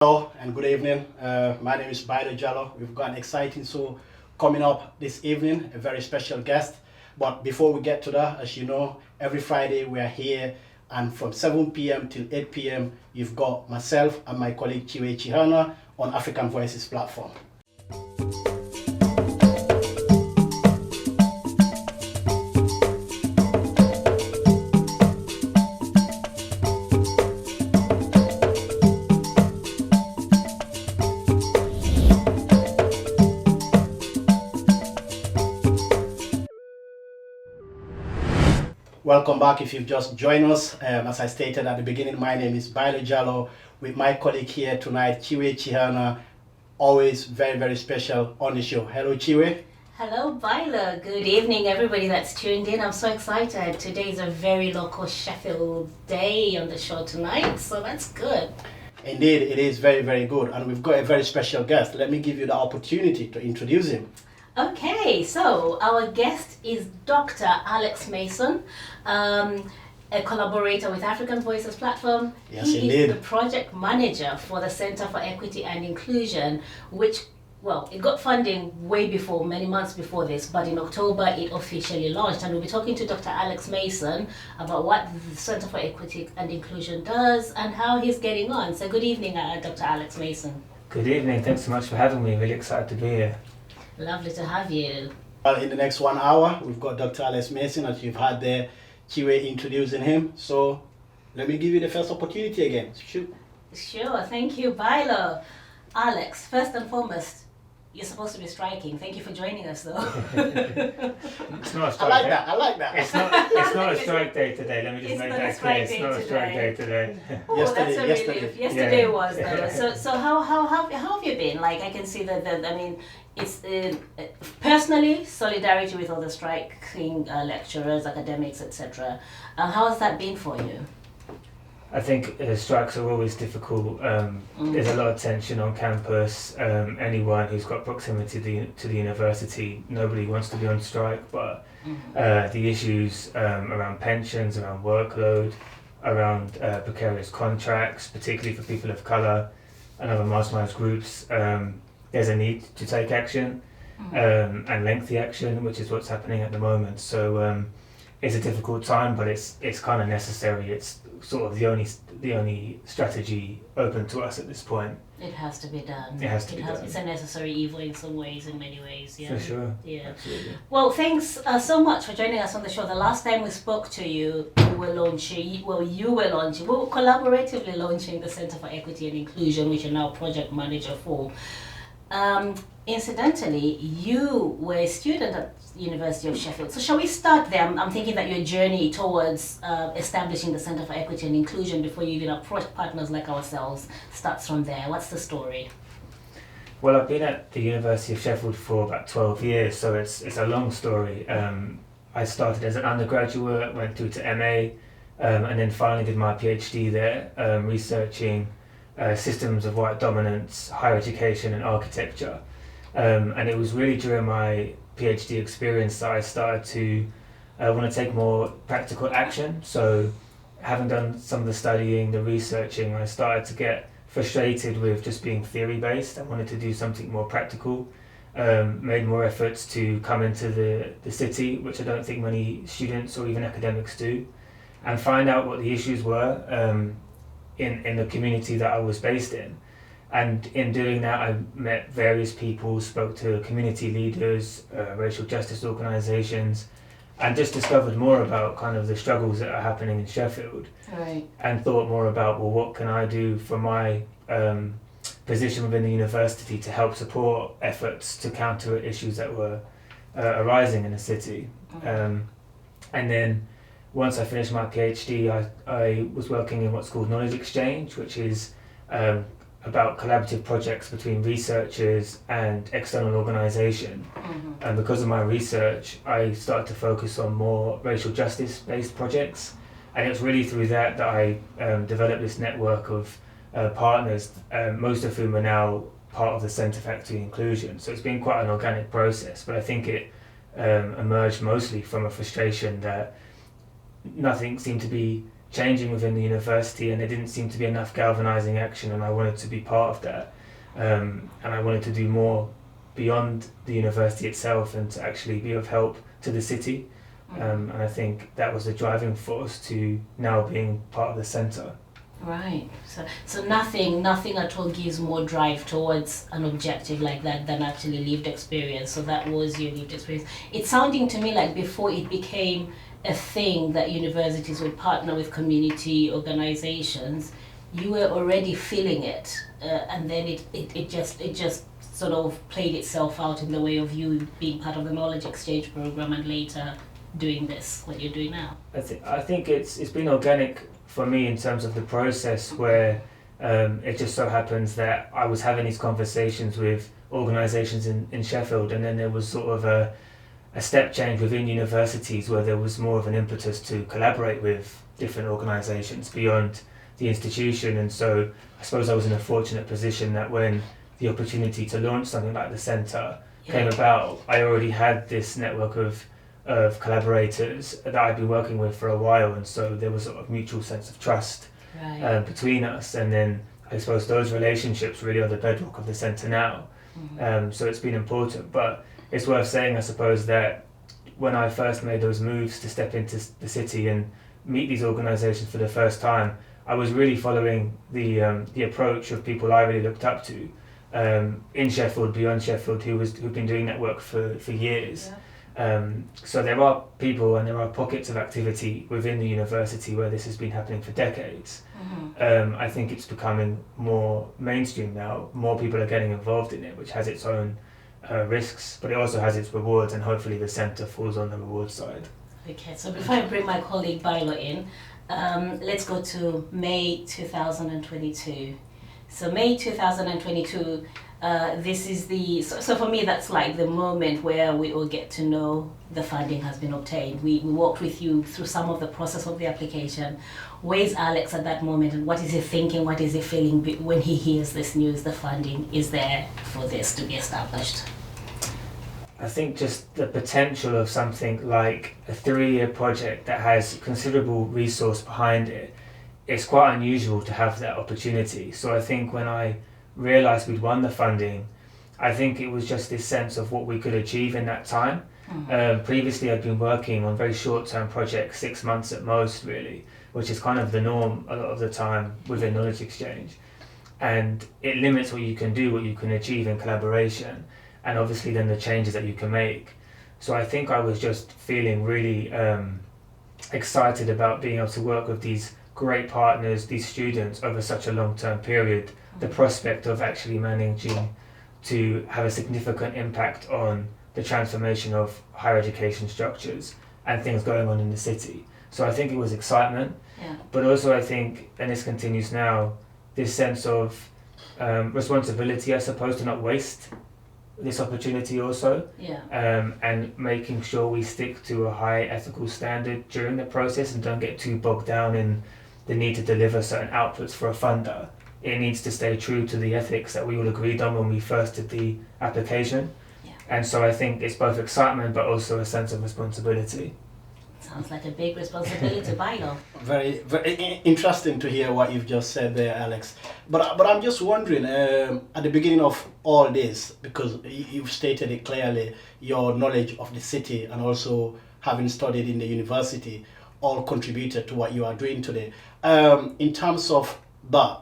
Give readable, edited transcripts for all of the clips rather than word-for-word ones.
Hello and good evening. My name is Bailo Jallo. We've got an exciting show coming up this evening, a very special guest. But before we get to that, as you know, every Friday we are here, and from 7 p.m. till 8 p.m. you've got myself and my colleague Chiwe Chihana on African Voices platform. Welcome back if you've just joined us. As I stated at the beginning, my name is Bailo Jallo with my colleague here tonight, Chiwe Chihana, always very, very special on the show. Hello, Chiwe. Hello, Baila. Good evening, everybody that's tuned in. I'm so excited. Today is a very local Sheffield day on the show tonight, so that's good. Indeed, it is very, very good. And we've got a very special guest. Let me give you the opportunity to introduce him. Okay, so our guest is Dr. Alex Mason, a collaborator with African Voices platform. Yes, he indeed. is the project manager for the Center for Equity and Inclusion, which, well, it got funding way before, many months before this, but in October it officially launched. And we'll be talking to Dr. Alex Mason about what the Center for Equity and Inclusion does and how he's getting on. So good evening, Dr. Alex Mason. Good evening, thanks so much for having me. Really excited to be here. Lovely to have you. Well, in the next 1 hour, we've got Dr. Alex Mason, as you've had there, Chiwe introducing him. So let me give you the first opportunity again. Shoot. Sure, thank you, Bailo. Alex, first and foremost, you're supposed to be striking. Thank you for joining us, though. It's not a I strike like day. that. I like that. It's not a strike day today. Let me just It's make not a that strike clear. It's day not a strike today. day today. Oh, Yesterday- that's a yesterday. relief. Yesterday Yeah. was, though. So how have you been? Like, I can see that, I mean, it's personally, solidarity with all the striking lecturers, academics, etc. How has that been for you? I think strikes are always difficult. There's a lot of tension on campus. Anyone who's got proximity to the university, nobody wants to be on strike, but the issues around pensions, around workload, around precarious contracts, particularly for people of colour and other marginalised groups, there's a need to take action and lengthy action, which is what's happening at the moment. So it's a difficult time, but it's kind of necessary. It's sort of the only strategy open to us at this point. It has to be done. It has to be done. It's a necessary evil in some ways, in many ways. Yeah. For sure. Yeah. Absolutely. Well, thanks so much for joining us on the show. The last time we spoke to you, you were collaboratively launching the Center for Equity and Inclusion, which you're now project manager for. Incidentally, you were a student at the University of Sheffield. So shall we start there? I'm thinking that your journey towards establishing the Center for Equity and Inclusion before you even approach partners like ourselves starts from there. What's the story? Well, I've been at the University of Sheffield for about 12 years, so it's a long story. I started as an undergraduate, went through to MA, and then finally did my PhD there, researching systems of white dominance, higher education and architecture. And it was really during my PhD experience that I started to want to take more practical action. So having done some of the studying, the researching, I started to get frustrated with just being theory-based. I wanted to do something more practical, made more efforts to come into the city, which I don't think many students or even academics do, and find out what the issues were in the community that I was based in. And in doing that, I met various people, spoke to community leaders, racial justice organisations, and just discovered more about kind of the struggles that are happening in Sheffield. Right. And thought more about, well, what can I do from my position within the university to help support efforts to counter issues that were arising in the city. And then once I finished my PhD, I was working in what's called knowledge exchange, which is about collaborative projects between researchers and external organisation. And because of my research, I started to focus on more racial justice based projects, and it was really through that I developed this network of partners, most of whom are now part of the Centre for Equity and Inclusion. So it's been quite an organic process, but I think it emerged mostly from a frustration that nothing seemed to be changing within the university, and there didn't seem to be enough galvanizing action, and I wanted to be part of that. And I wanted to do more beyond the university itself and to actually be of help to the city. And I think that was the driving force to now being part of the centre. Right. So nothing at all gives more drive towards an objective like that than actually lived experience. So that was your lived experience. It's sounding to me like before it became a thing that universities would partner with community organizations, you were already feeling it, and then it just sort of played itself out in the way of you being part of the knowledge exchange program and later doing this, what you're doing now. I think it's been organic for me in terms of the process, where it just so happens that I was having these conversations with organisations in Sheffield, and then there was sort of a step change within universities where there was more of an impetus to collaborate with different organisations beyond the institution. And so I suppose I was in a fortunate position that when the opportunity to launch something like the centre came about, I already had this network of collaborators that I'd been working with for a while, and so there was a sort of mutual sense of trust between us. And then I suppose those relationships really are the bedrock of the centre now. So it's been important, but it's worth saying, I suppose, that when I first made those moves to step into the city and meet these organisations for the first time, I was really following the approach of people I really looked up to in Sheffield, beyond Sheffield, who've been doing that work for years. So there are people and there are pockets of activity within the university where this has been happening for decades. I think it's becoming more mainstream now. More people are getting involved in it, which has its own risks, but it also has its rewards, and hopefully the centre falls on the reward side. Okay, so before I bring my colleague Bailo in, let's go to May 2022. So May 2022, this is so for me that's like the moment where we all get to know the funding has been obtained. We walked with you through some of the process of the application. Where's Alex at that moment, and what is he thinking, what is he feeling when he hears this news, the funding is there for this to be established? I think just the potential of something like a 3-year project that has considerable resource behind it, it's quite unusual to have that opportunity. So I think when I realised we'd won the funding, I think it was just this sense of what we could achieve in that time. Previously I'd been working on very short-term projects, 6 months at most really, which is kind of the norm a lot of the time within knowledge exchange. And it limits what you can do, what you can achieve in collaboration, and obviously then the changes that you can make. So I think I was just feeling really excited about being able to work with these great partners, these students, over such a long-term period. The prospect of actually managing to have a significant impact on the transformation of higher education structures and things going on in the city. So I think it was excitement, but also I think, and this continues now, this sense of responsibility, I suppose, to not waste this opportunity also, and making sure we stick to a high ethical standard during the process and don't get too bogged down in the need to deliver certain outputs for a funder. It needs to stay true to the ethics that we all agreed on when we first did the application. And so I think it's both excitement but also a sense of responsibility. Sounds like a big responsibility, Bailo. Very, very interesting to hear what you've just said there, Alex. But I'm just wondering, at the beginning of all this, because you've stated it clearly, your knowledge of the city and also having studied in the university all contributed to what you are doing today. In terms of that,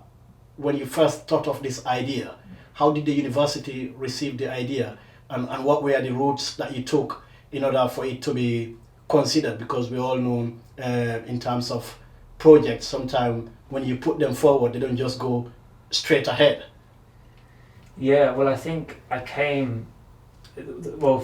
when you first thought of this idea, how did the university receive the idea, and what were the routes that you took in order for it to be considered? Because we all know in terms of projects, sometimes when you put them forward, they don't just go straight ahead. Yeah, well, I think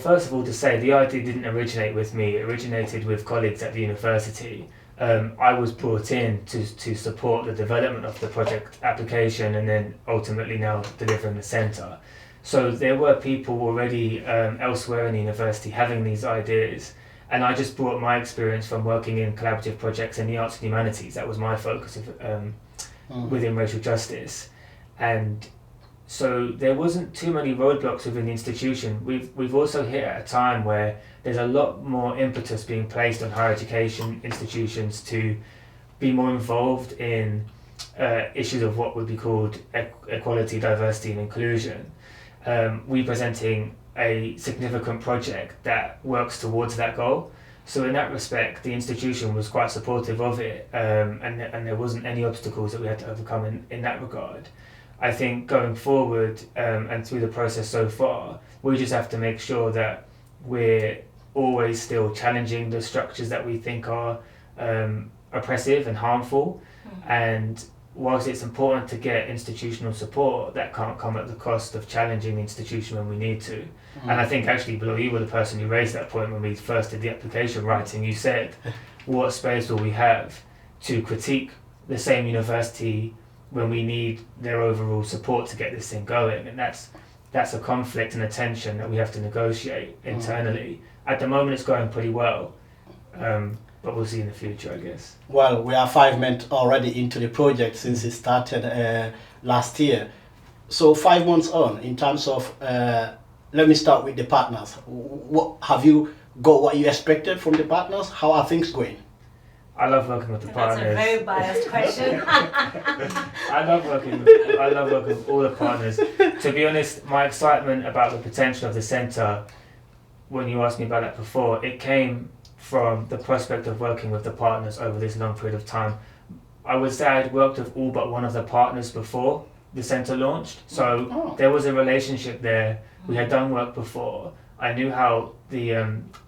first of all, to say the idea didn't originate with me, it originated with colleagues at the university. I was brought in to support the development of the project application and then ultimately now delivering the centre. So there were people already elsewhere in the university having these ideas, and I just brought my experience from working in collaborative projects in the arts and humanities. That was my focus within racial justice. And so there wasn't too many roadblocks within the institution. We've also hit at a time where there's a lot more impetus being placed on higher education institutions to be more involved in issues of what would be called equality, diversity and inclusion. We're presenting a significant project that works towards that goal. So in that respect, the institution was quite supportive of it, and there wasn't any obstacles that we had to overcome in that regard. I think going forward and through the process so far, we just have to make sure that we're always still challenging the structures that we think are oppressive and harmful. And whilst it's important to get institutional support, that can't come at the cost of challenging the institution when we need to. And I think actually, Bilal, you were the person who raised that point when we first did the application writing. You said, what space will we have to critique the same university when we need their overall support to get this thing going? And that's a conflict and a tension that we have to negotiate internally. At the moment, it's going pretty well. But we'll see in the future, I guess. Well, we are 5 months already into the project since it started last year. So 5 months on, in terms of, let me start with the partners. What have you got what you expected from the partners? How are things going? I love working with the partners. That's a very biased question. I love working with all the partners. To be honest, my excitement about the potential of the centre, when you asked me about that before, it came from the prospect of working with the partners over this long period of time. I would say I'd worked with all but one of the partners before the centre launched, so there was a relationship there. We had done work before. I knew how the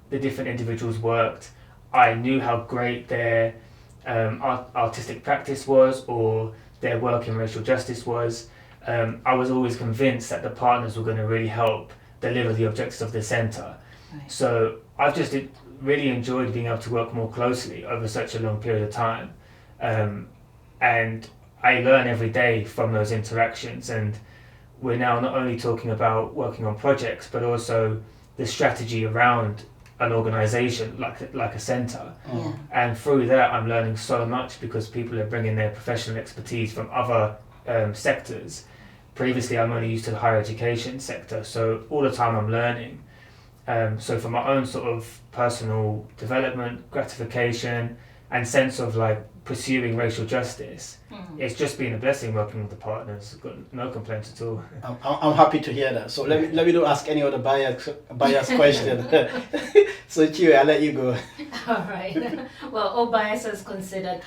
different individuals worked. I knew how great their artistic practice was, or their work in racial justice was. I was always convinced that the partners were going to really help deliver the objectives of the centre. Right. So I've just really enjoyed being able to work more closely over such a long period of time, and I learn every day from those interactions. And we're now not only talking about working on projects, but also the strategy around an organisation like a centre. And through that, I'm learning so much because people are bringing their professional expertise from other sectors. Previously, I'm only used to the higher education sector, so all the time I'm learning. So for my own sort of personal development, gratification, and sense of like pursuing racial justice, it's just been a blessing working with the partners. Got no complaints at all. I'm happy to hear that. So let me not ask any other bias question. So Chiwe, I'll let you go. All right. Well, all biases considered.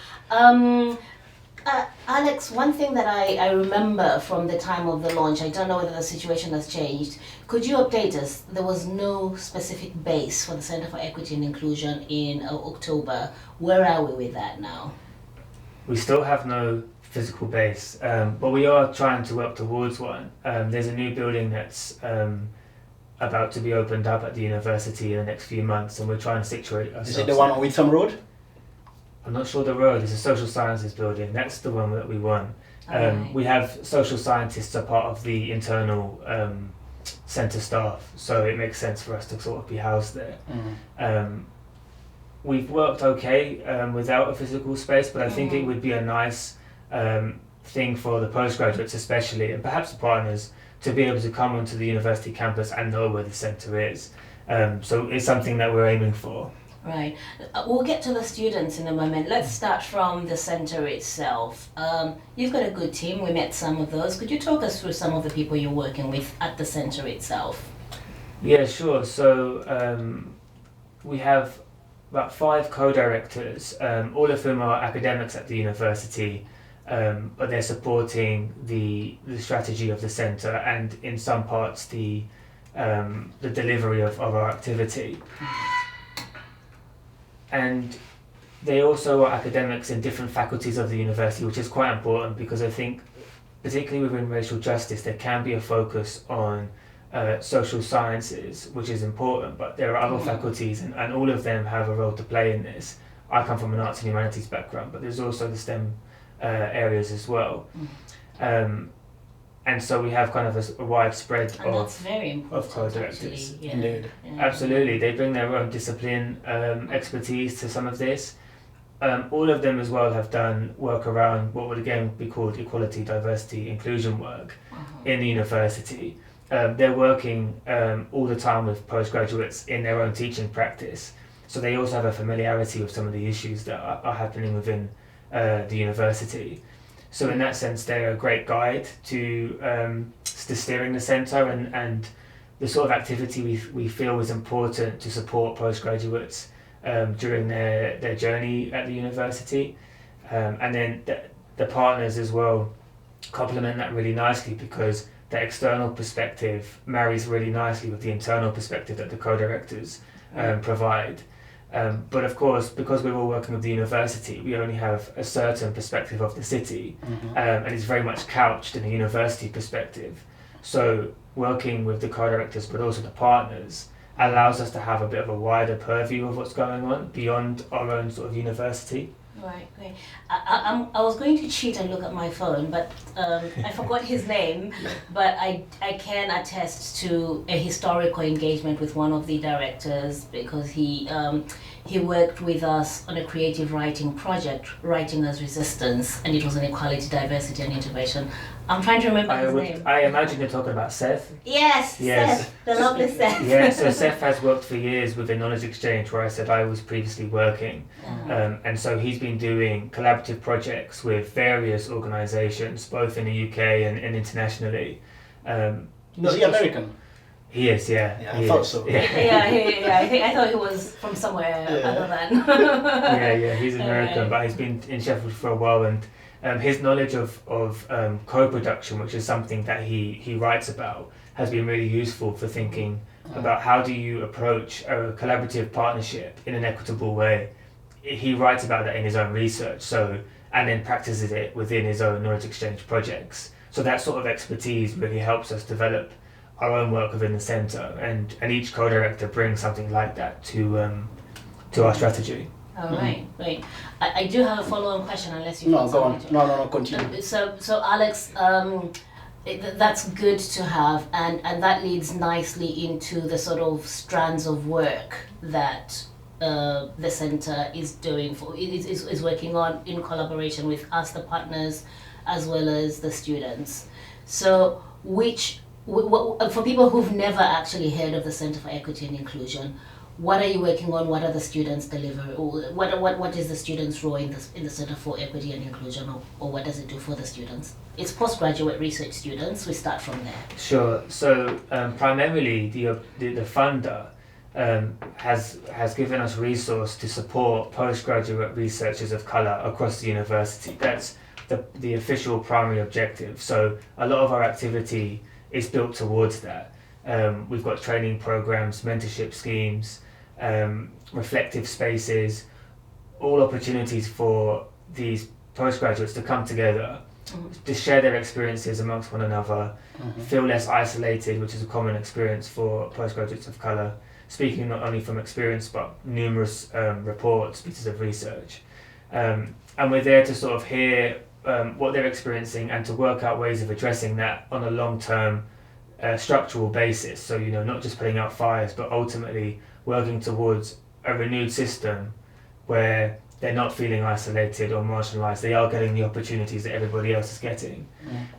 Alex, one thing that I remember from the time of the launch, I don't know whether the situation has changed. Could you update us? There was no specific base for the Center for Equity and Inclusion in October. Where are we with that now? We still have no physical base, but we are trying to work towards one. There's a new building that's about to be opened up at the university in the next few months, and we're trying to situate ourselves. Is it the one on Whittam Road? I'm not sure the road. It's a social sciences building. That's the one that we won. We have social scientists are part of the internal centre staff, so it makes sense for us to sort of be housed there. We've worked okay without a physical space, but I think it would be a nice thing for the postgraduates especially, and perhaps the partners, to be able to come onto the university campus and know where the centre is. So it's something that we're aiming for. Right. We'll get to the students in a moment. Let's start from the centre itself. You've got a good team. We met some of those. Could you talk us through some of the people you're working with at the centre itself? Yeah, sure. So we have about 5 co-directors, all of whom are academics at the university, but they're supporting the strategy of the centre and in some parts the delivery of our activity. And they also are academics in different faculties of the university, which is quite important because I think, particularly within racial justice, there can be a focus on social sciences, which is important, but there are other faculties and all of them have a role to play in this. I come from an arts and humanities background, but there's also the STEM areas as well. And so we have kind of a wide spread of co-directors. Yeah. Indeed. Yeah. Absolutely, they bring their own discipline, expertise to some of this. All of them as well have done work around what would again be called equality, diversity, inclusion work in the university. They're working all the time with postgraduates in their own teaching practice. So they also have a familiarity with some of the issues that are happening within the university. So in that sense, they're a great guide to steering the centre and the sort of activity we feel is important to support postgraduates during their journey at the university. And then the partners as well complement that really nicely, because the external perspective marries really nicely with the internal perspective that the co-directors provide. But of course, because we're all working with the university, we only have a certain perspective of the city, and it's very much couched in a university perspective. So working with the co-directors, but also the partners, allows us to have a bit of a wider purview of what's going on beyond our own sort of university. Right, great. I was going to cheat and look at my phone, but I forgot his name. But I can attest to a historical engagement with one of the directors, because he worked with us on a creative writing project, Writing as Resistance, and it was on equality, diversity and integration. I'm trying to remember his name. I imagine you're talking about Seth. Yes. Seth, the lovely Seth. Yeah, so Seth has worked for years with the Knowledge Exchange, where I said I was previously working. And so he's been doing collaborative projects with various organisations, both in the UK and internationally. Is he American? He is, yeah. Yeah, I thought so. Yeah, I thought he was from somewhere other than. yeah, he's American, but he's been in Sheffield for a while, and his knowledge of co-production, which is something that he writes about, has been really useful for thinking about how do you approach a collaborative partnership in an equitable way. He writes about that in his own research, and then practices it within his own knowledge exchange projects. So that sort of expertise really helps us develop our own work within the centre, and each co-director brings something like that to our strategy. All right, great. I do have a follow-on question, unless you. No, go on. No, continue. So Alex, that's good to have, and that leads nicely into the sort of strands of work that the centre is doing is working on in collaboration with us, the partners, as well as the students. So for people who've never actually heard of the Centre for Equity and Inclusion, what are you working on? What are the students delivering? What is the students' role in the Centre for Equity and Inclusion, or what does it do for the students? It's postgraduate research students. We start from there. Sure. So primarily the funder has given us resource to support postgraduate researchers of colour across the university. That's the official primary objective. So a lot of our activity is built towards that. We've got training programs, mentorship schemes, reflective spaces, all opportunities for these postgraduates to come together, to share their experiences amongst one another, feel less isolated, which is a common experience for postgraduates of colour, speaking not only from experience but numerous reports, pieces of research. And we're there to sort of hear what they're experiencing and to work out ways of addressing that on a long-term structural basis. So, not just putting out fires, but ultimately working towards a renewed system where they're not feeling isolated or marginalised. They are getting the opportunities that everybody else is getting.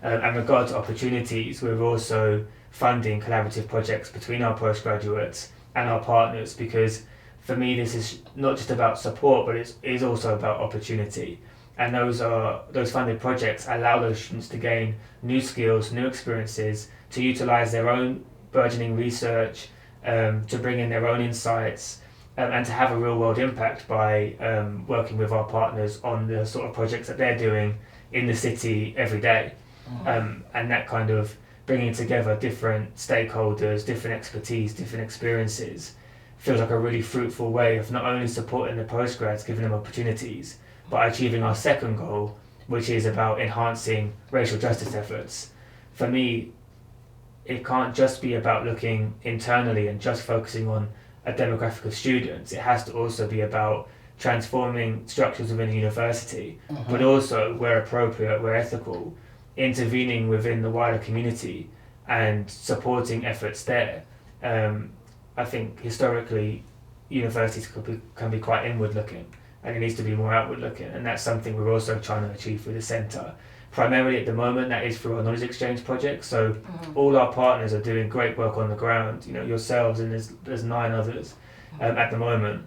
And regard to opportunities, we're also funding collaborative projects between our postgraduates and our partners, because for me this is not just about support, but it is also about opportunity. And those funded projects allow those students to gain new skills, new experiences, to utilise their own burgeoning research, to bring in their own insights, and to have a real world impact by working with our partners on the sort of projects that they're doing in the city every day. And that kind of bringing together different stakeholders, different expertise, different experiences feels like a really fruitful way of not only supporting the postgrads, giving them opportunities, but achieving our second goal, which is about enhancing racial justice efforts. For me, it can't just be about looking internally and just focusing on a demographic of students. It has to also be about transforming structures within a university, but also, where appropriate, where ethical, intervening within the wider community and supporting efforts there. I think historically, universities can be quite inward looking, and it needs to be more outward looking, and that's something we're also trying to achieve with the centre. Primarily at the moment, that is through our knowledge exchange project. So all our partners are doing great work on the ground, yourselves, and there's 9 others at the moment.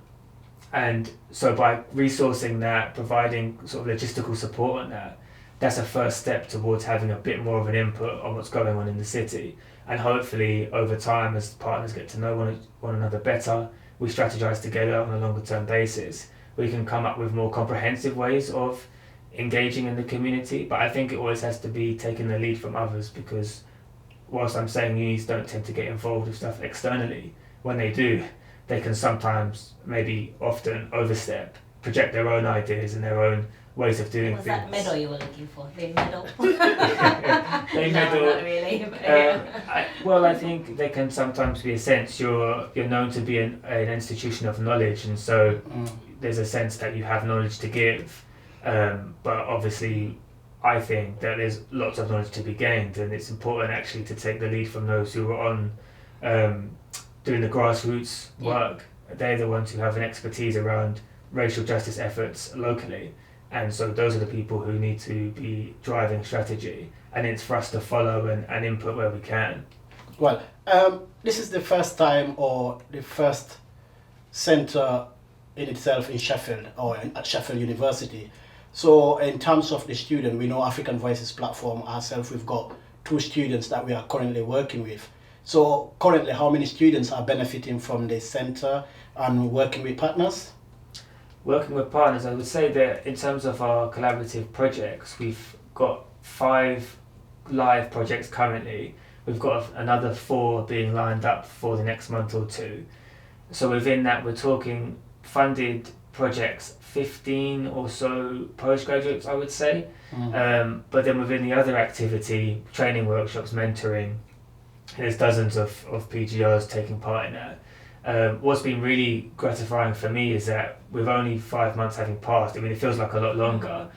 And so by resourcing that, providing sort of logistical support on that, that's a first step towards having a bit more of an input on what's going on in the city. And hopefully over time, as partners get to know one another better, we strategize together on a longer term basis, we can come up with more comprehensive ways of engaging in the community. But I think it always has to be taking the lead from others, because whilst I'm saying unis don't tend to get involved with stuff externally, when they do, they can sometimes, maybe often, overstep, project their own ideas and their own ways of doing Was things. that medal you were looking for? They medal? They No, medal. not really. But I think they can sometimes be a sense you're known to be an institution of knowledge, and so there's a sense that you have knowledge to give. But obviously, I think that there's lots of knowledge to be gained, and it's important actually to take the lead from those who are on doing the grassroots work. They're the ones who have an expertise around racial justice efforts locally. And so those are the people who need to be driving strategy, and it's for us to follow and input where we can. Well, this is the first time or the first centre in itself in Sheffield or at Sheffield University. So in terms of the student, we know African Voices platform ourselves, we've got 2 students that we are currently working with. So currently, how many students are benefiting from the centre and working with partners? Working with partners, I would say that in terms of our collaborative projects, we've got 5 live projects currently. We've got another 4 being lined up for the next month or 2. So within that, we're talking funded projects, 15 or so postgraduates, I would say. But then within the other activity, training workshops, mentoring, there's dozens of PGRs taking part in that. What's been really gratifying for me is that with only 5 months having passed, I mean, it feels like a lot longer.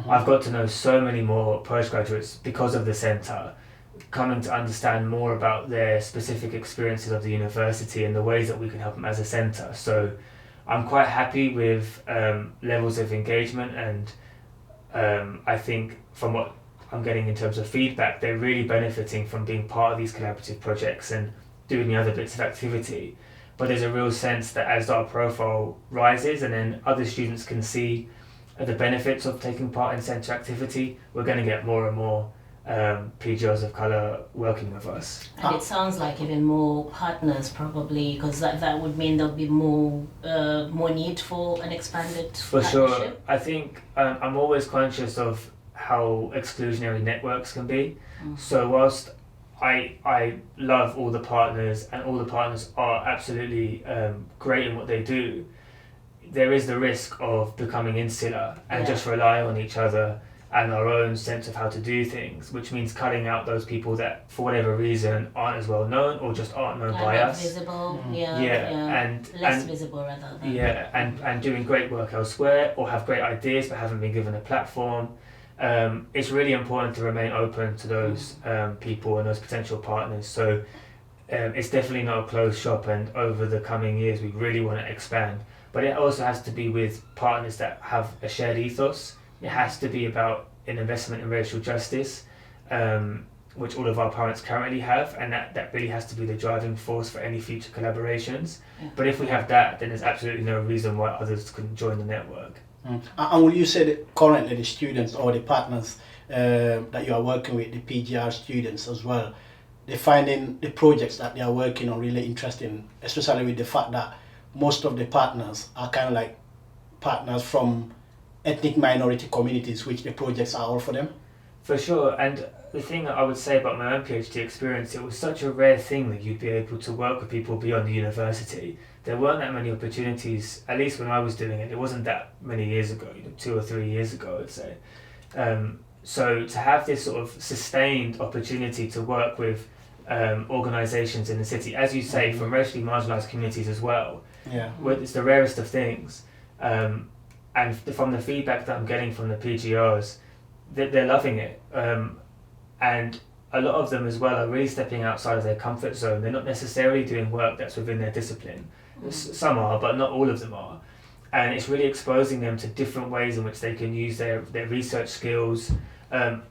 I've got to know so many more postgraduates because of the centre, coming to understand more about their specific experiences of the university and the ways that we can help them as a centre. So I'm quite happy with levels of engagement, and I think from what I'm getting in terms of feedback, they're really benefiting from being part of these collaborative projects and doing the other bits of activity. But there's a real sense that as our profile rises and then other students can see the benefits of taking part in centre activity, we're going to get more and more PGRs of colour working with us. And it sounds like even more partners probably, because that would mean there'll be more need for an expanded For partnership. sure. I think I'm always conscious of how exclusionary networks can be. So whilst I love all the partners, and all the partners are absolutely great in what they do, there is the risk of becoming insular and just rely on each other and our own sense of how to do things, which means cutting out those people that for whatever reason aren't as well known or just aren't known by not us. visible, and less visible rather than and doing great work elsewhere, or have great ideas but haven't been given a platform. It's really important to remain open to those people and those potential partners. So it's definitely not a closed shop, and over the coming years we really want to expand. But it also has to be with partners that have a shared ethos. It has to be about an investment in racial justice, which all of our partners currently have, and that really has to be the driving force for any future collaborations. But if we have that, then there's absolutely no reason why others couldn't join the network. And will you say that currently the students or the partners that you are working with, the PGR students as well, they're finding the projects that they are working on really interesting, especially with the fact that most of the partners are kind of like partners from ethnic minority communities, which the projects are all for them? For sure, and the thing that I would say about my own PhD experience, it was such a rare thing that you'd be able to work with people beyond the university. There weren't that many opportunities, at least when I was doing it. It wasn't that many years ago, 2 or 3 years ago, I'd say. So to have this sort of sustained opportunity to work with organisations in the city, as you say, from racially marginalised communities as well, it's the rarest of things. And from the feedback that I'm getting from the PGRs, they're loving it. And a lot of them as well are really stepping outside of their comfort zone. They're not necessarily doing work that's within their discipline. Some are, but not all of them are. And it's really exposing them to different ways in which they can use their research skills,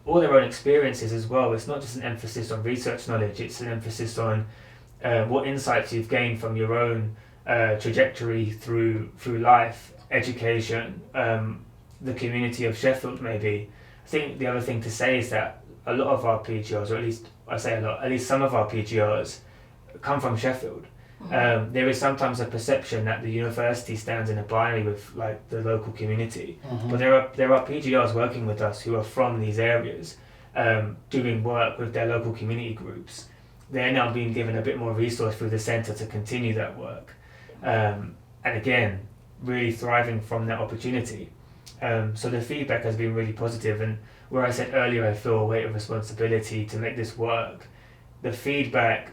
all their own experiences as well. It's not just an emphasis on research knowledge, it's an emphasis on what insights you've gained from your own trajectory through life, education, the community of Sheffield maybe. I think the other thing to say is that a lot of our PGRs, or at least I say a lot, at least some of our PGRs come from Sheffield. There is sometimes a perception that the university stands in a binary with like the local community, but there are PGRs working with us who are from these areas, doing work with their local community groups. They're now being given a bit more resource through the centre to continue that work, and again, really thriving from that opportunity. So the feedback has been really positive, and where I said earlier I feel a weight of responsibility to make this work, the feedback,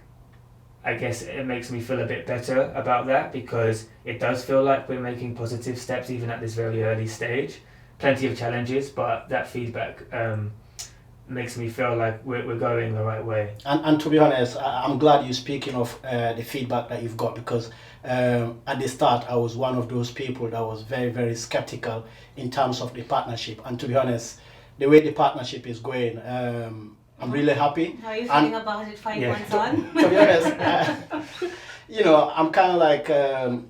I guess it makes me feel a bit better about that, because it does feel like we're making positive steps even at this very early stage. Plenty of challenges, but that feedback makes me feel like we're going the right way. And to be honest, I'm glad you're speaking of the feedback that you've got, because at the start I was one of those people that was very, very skeptical in terms of the partnership. And to be honest, the way the partnership is going, I'm really happy. How are you feeling about it 5 months on? To be honest, I'm kind of like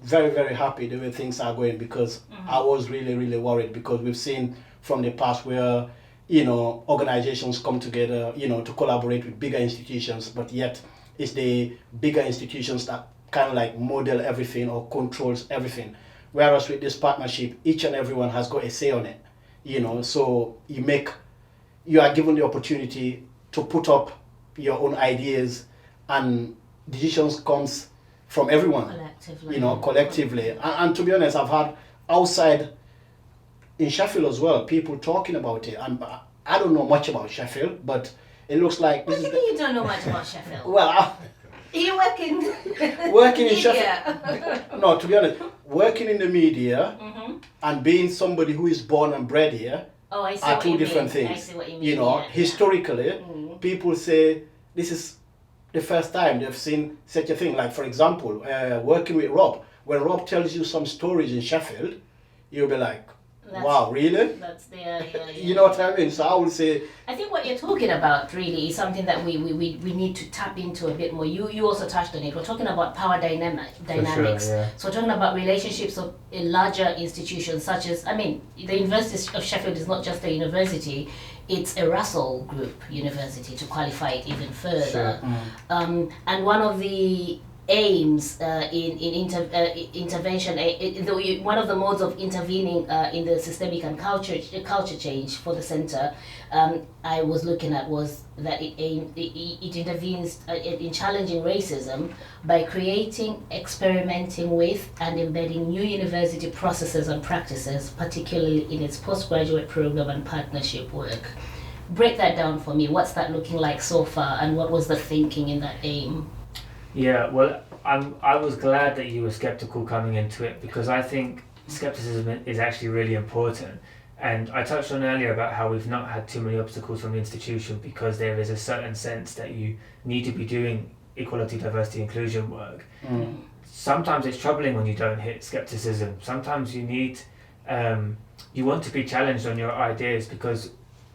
very, very happy the way things are going, because I was really, really worried, because we've seen from the past where, organizations come together, to collaborate with bigger institutions, but yet it's the bigger institutions that kind of like model everything or controls everything. Whereas with this partnership, each and everyone has got a say on it, so you are given the opportunity to put up your own ideas, and decisions comes from everyone, collectively. And to be honest, I've had outside in Sheffield as well, people talking about it. And I don't know much about Sheffield, but it looks like... What do you mean you don't know much about Sheffield? Well, you working in Sheffield. No, to be honest, working in the media and being somebody who is born and bred here are two different things. I see what you mean. Historically, people say this is the first time they've seen such a thing. Like, for example, working with Rob, when Rob tells you some stories in Sheffield, you'll be like, wow, really? That's the You know what I mean? So I would say, I think what you're talking about really is something that we need to tap into a bit more. You also touched on it. We're talking about power dynamics. Sure, yeah. So we're talking about relationships in larger institutions such as, the University of Sheffield is not just a university, it's a Russell Group university, to qualify it even further. Sure. And one of the aims in intervention, one of the modes of intervening in the systemic and culture change for the centre, I was looking at, was that it intervenes in challenging racism by creating, experimenting with, and embedding new university processes and practices, particularly in its postgraduate program and partnership work. Break that down for me. What's that looking like so far, and what was the thinking in that aim? Yeah, well, I was glad that you were skeptical coming into it, because I think skepticism is actually really important. And I touched on earlier about how we've not had too many obstacles from the institution, because there is a certain sense that you need to be doing equality, diversity, inclusion work. Sometimes it's troubling when you don't hit skepticism. Sometimes you need, you want to be challenged on your ideas, because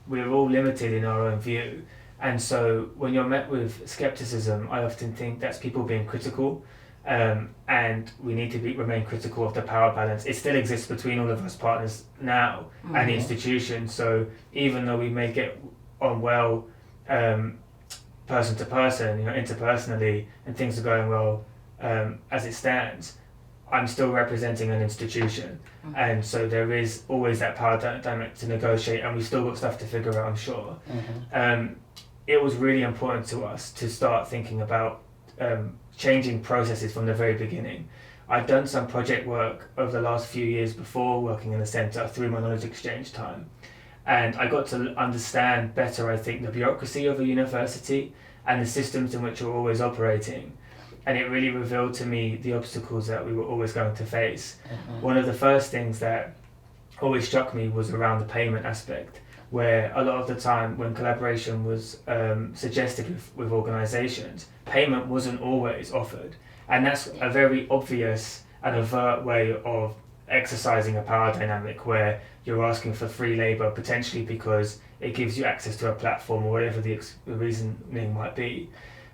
we're all limited in our own view. And so when you're met with skepticism, I often think that's people being critical, and we need to remain critical of the power balance. It still exists between all of us partners now and the institution. So even though we may get on well person to person, interpersonally, and things are going well as it stands, I'm still representing an institution. And so there is always that power dynamic to negotiate, and we've still got stuff to figure out, I'm sure. It was really important to us to start thinking about changing processes from the very beginning. I'd done some project work over the last few years before working in the centre through my knowledge exchange time, and I got to understand better, I think, the bureaucracy of a university and the systems in which we're always operating. And it really revealed to me the obstacles that we were always going to face. One of the first things that always struck me was around the payment aspect, where a lot of the time when collaboration was suggested with organisations, payment wasn't always offered. And that's a very obvious and overt way of exercising a power dynamic, where you're asking for free labour, potentially because it gives you access to a platform or whatever the reasoning might be.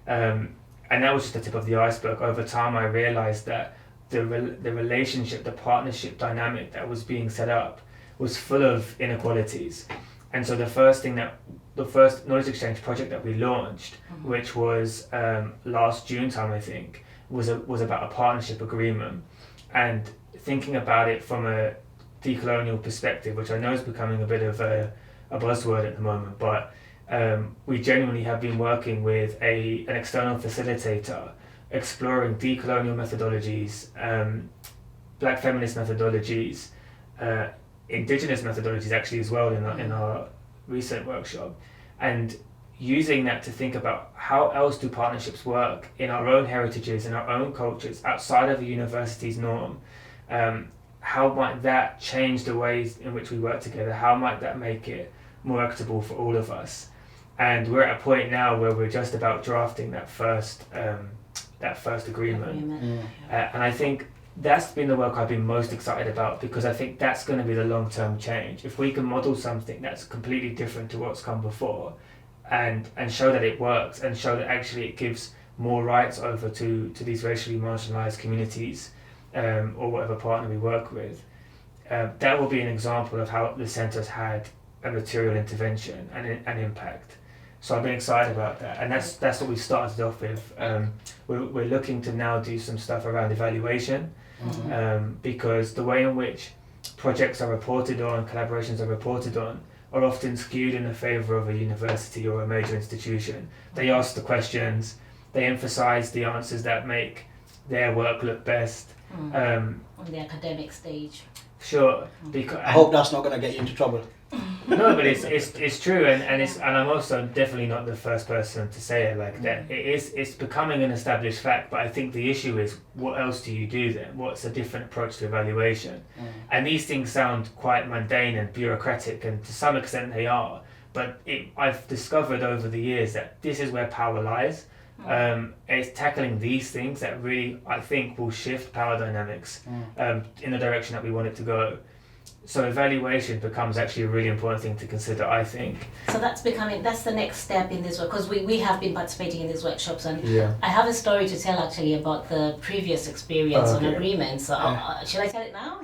And that was just the tip of the iceberg. Over time I realised that the relationship, the partnership dynamic that was being set up was full of inequalities. And so the first knowledge exchange project that we launched, which was last June time, I think, was about a partnership agreement, and thinking about it from a decolonial perspective, which I know is becoming a bit of a buzzword at the moment, but we genuinely have been working with an external facilitator exploring decolonial methodologies, black feminist methodologies, indigenous methodologies actually as well in our recent workshop, and using that to think about how else do partnerships work in our own heritages, in our own cultures, outside of a university's norm. How might that change the ways in which we work together? How might that make it more equitable for all of us? And we're at a point now where we're just about drafting that first agreement. And I think that's been the work I've been most excited about, because I think that's going to be the long-term change. If we can model something that's completely different to what's come before, and show that it works, and show that actually it gives more rights over to these racially marginalised communities, or whatever partner we work with, that will be an example of how the centre's had a material intervention and an impact. So I've been excited about that, and that's what we started off with. We're looking to now do some stuff around evaluation, because the way in which projects are reported on, collaborations are reported on, are often skewed in the favour of a university or a major institution. They ask the questions, they emphasise the answers that make their work look best. On the academic stage. Sure. I hope that's not going to get you into trouble. No, but it's true, and I'm also definitely not the first person to say it like that. It's becoming an established fact, but I think the issue is, what else do you do then? What's a different approach to evaluation? And these things sound quite mundane and bureaucratic, and to some extent they are, but I've discovered over the years that this is where power lies. It's tackling these things that really, I think, will shift power dynamics in the direction that we want it to go. So evaluation becomes actually a really important thing to consider, I think. So that's the next step in this work, because we have been participating in these workshops, and I have a story to tell actually about the previous experience on agreements. So should I tell it now?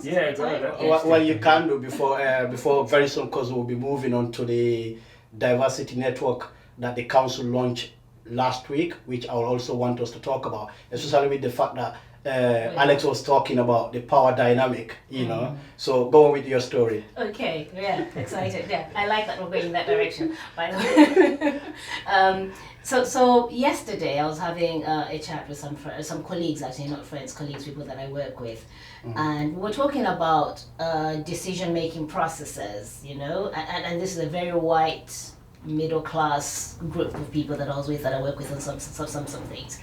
Well, you can do before very soon, because we'll be moving on to the diversity network that the council launched last week, which I will also want us to talk about, especially with the fact that Alex was talking about the power dynamic, you know. So go on with your story. Okay, excited. I like that we're going in that direction, by the way. So yesterday I was having a chat with some colleagues, actually not friends, colleagues, people that I work with, and we were talking about decision-making processes, you know, and this is a very white, middle-class group of people that I work with on some things.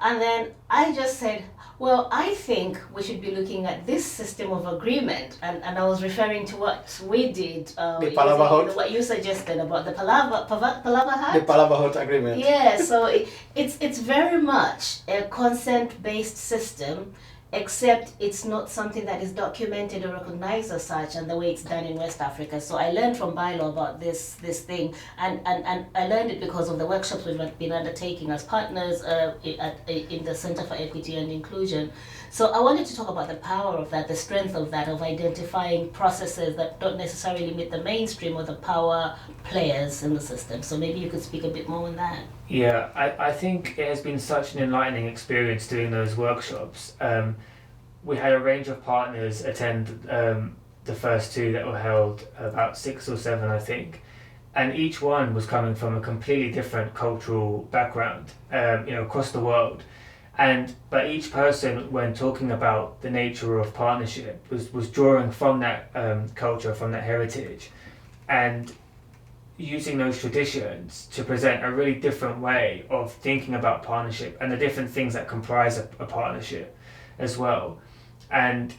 And then I just said, well, I think we should be looking at this system of agreement. And I was referring to what we did. The Palava Hut? What you suggested about the Palava Hut? The Palava Hut agreement. Yeah, so it's very much a consent-based system, except it's not something that is documented or recognized as such, and the way it's done in West Africa. So I learned from Bailo about this thing, and I learned it because of the workshops we've been undertaking as partners in the Center for Equity and Inclusion. So I wanted to talk about the power of that, the strength of that, of identifying processes that don't necessarily meet the mainstream or the power players in the system. So maybe you could speak a bit more on that. Yeah, I think it has been such an enlightening experience doing those workshops. We had a range of partners attend the first two that were held, about 6 or 7 I think, and each one was coming from a completely different cultural background, across the world. But each person, when talking about the nature of partnership, was drawing from that culture, from that heritage, and using those traditions to present a really different way of thinking about partnership and the different things that comprise a partnership as well. And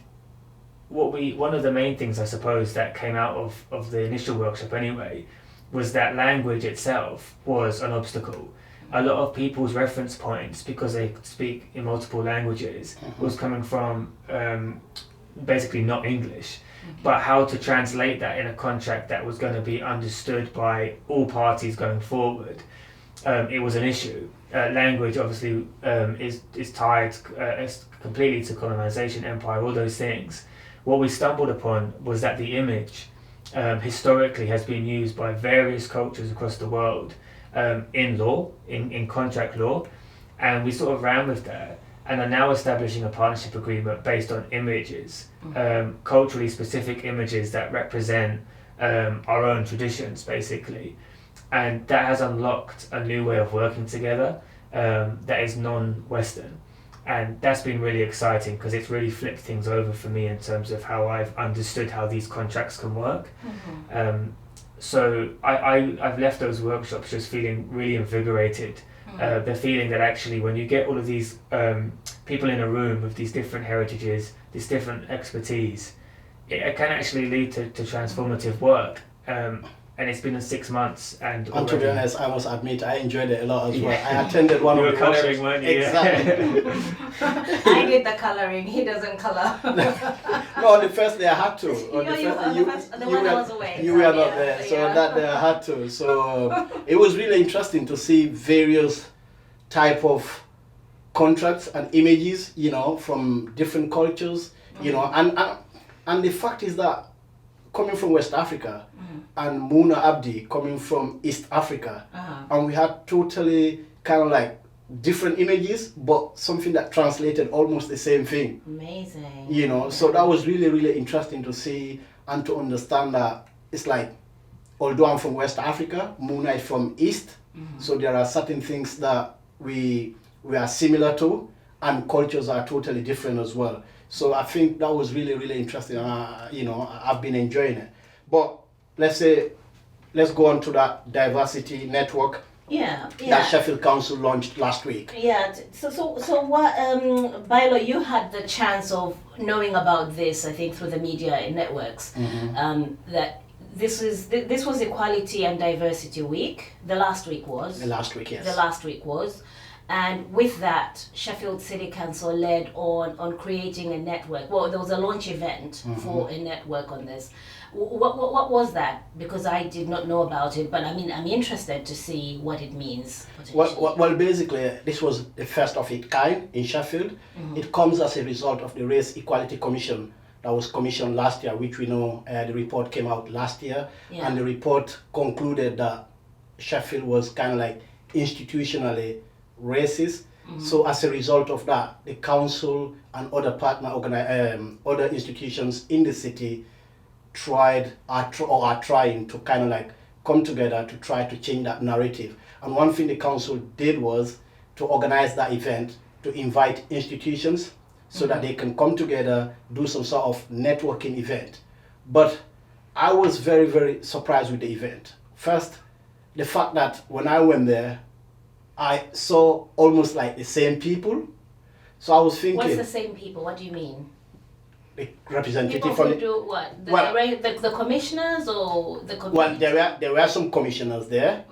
one of the main things, I suppose, that came out of the initial workshop anyway, was that language itself was an obstacle. A lot of people's reference points, because they speak in multiple languages, was coming from basically not English. But how to translate that in a contract that was going to be understood by all parties going forward, it was an issue. language obviously is tied completely to colonization, empire, all those things. What we stumbled upon was that the image historically has been used by various cultures across the world in law, in contract law, and we sort of ran with that and are now establishing a partnership agreement based on images, culturally specific images that represent our own traditions, basically. And that has unlocked a new way of working together that is non-Western. And that's been really exciting because it's really flipped things over for me in terms of how I've understood how these contracts can work. So I've left those workshops just feeling really invigorated. The feeling that actually when you get all of these people in a room with these different heritages, this different expertise, it can actually lead to transformative work. And it's been 6 months, and to be honest, I must admit I enjoyed it a lot as well. I attended one you of were the colouring, workshops. weren't you? Exactly. I did the colouring. He doesn't colour. No, on the first day I had to. On The one I was away. You were not there, so that day I had to. So it was really interesting to see various type of contracts and images, from different cultures, and the fact is that coming from West Africa, and Muna Abdi coming from East Africa, and we had totally kind of like different images, but something that translated almost the same thing. Amazing. So that was really, really interesting to see and to understand that it's like, although I'm from West Africa, Muna is from East, so there are certain things that we are similar to, and cultures are totally different as well. So I think that was really, really interesting. I've been enjoying it. But let's go on to that diversity network that Sheffield Council launched last week. Yeah. So what, Bailo, you had the chance of knowing about this, I think, through the media networks. That this was Equality and Diversity Week. The last week was. The last week, yes. The last week was. And with that, Sheffield City Council led on creating a network. Well, there was a launch event for a network on this. What was that? Because I did not know about it, but I'm interested to see what it means. Well, basically, this was the first of its kind in Sheffield. It comes as a result of the Race Equality Commission that was commissioned last year, which we know the report came out last year, and the report concluded that Sheffield was kind of like institutionally racist. So as a result of that, the council and other other institutions in the city are trying to kind of like come together to try to change that narrative. And one thing the council did was to organize that event, to invite institutions so that they can come together, do some sort of networking event. But I was very, very surprised with the event. First, the fact that when I went there, I saw almost like the same people. So I was thinking... What's the same people? What do you mean? The representative people from who do what? The commissioners or the committee? Well, there were some commissioners there.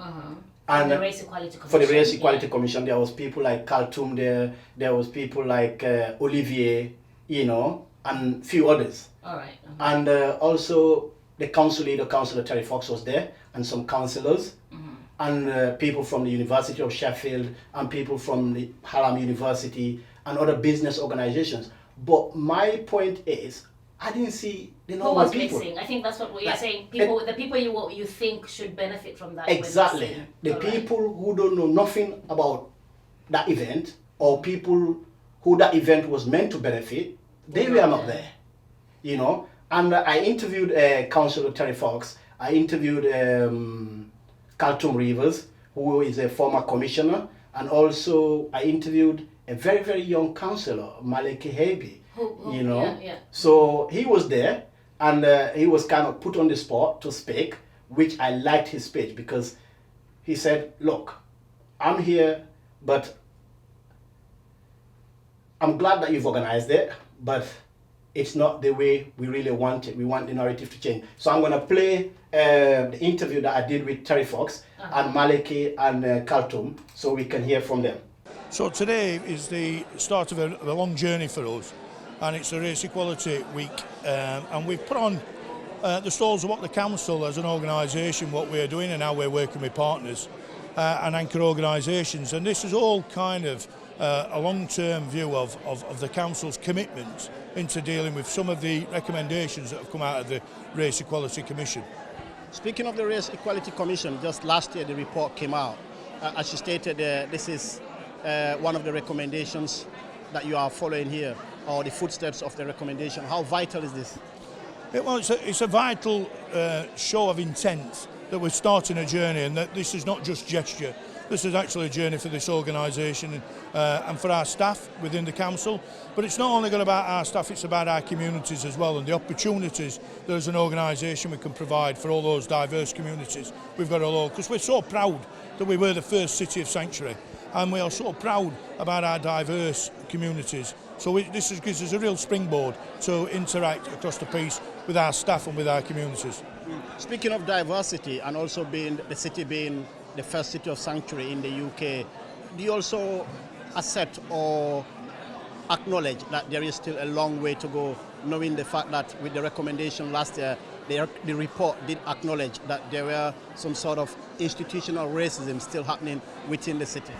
And the Race Equality Commission. For the Race Equality Commission, there was people like Khartoum there. There was people like Olivier, and few others. All right. And also the council leader, Councillor Terry Fox, was there, and some councillors. And people from the University of Sheffield, and people from the Hallam University, and other business organizations. But my point is, I didn't see the normal people. Who was missing? I think that's what you're saying. The people you think should benefit from that. Exactly. The people who don't know nothing about that event, or people who that event was meant to benefit, they were not there. And I interviewed Councillor Terry Fox. I interviewed Khartoum Rivers, who is a former commissioner, and also I interviewed a very, very young councillor, Malik Hebi, So he was there, and he was kind of put on the spot to speak, which I liked his speech, because he said, look, I'm here, but I'm glad that you've organized it, but it's not the way we really want it. We want the narrative to change. So I'm going to play the interview that I did with Terry Fox and Maliki and Khartoum, so we can hear from them. So today is the start of a long journey for us, and it's a Race Equality Week, and we've put on the stalls of what the council as an organisation, what we're doing and how we're working with partners. and anchor organisations. And this is all kind of a long-term view of the Council's commitment into dealing with some of the recommendations that have come out of the Race Equality Commission. Speaking of the Race Equality Commission, just last year the report came out. As you stated, this is one of the recommendations that you are following here, or the footsteps of the recommendation. How vital is this? Well, it's a vital show of intent that we're starting a journey, and that this is not just gesture. This is actually a journey for this organisation and for our staff within the council. But it's not only about our staff, it's about our communities as well, and the opportunities that as an organisation we can provide for all those diverse communities we've got all over. Because we're so proud that we were the first city of sanctuary, and we are so proud about our diverse communities. So this gives us a real springboard to interact across the piece with our staff and with our communities. Speaking of diversity, and also being the city being the first city of sanctuary in the UK, do you also accept or acknowledge that there is still a long way to go, knowing the fact that with the recommendation last year, the report did acknowledge that there were some sort of institutional racism still happening within the city?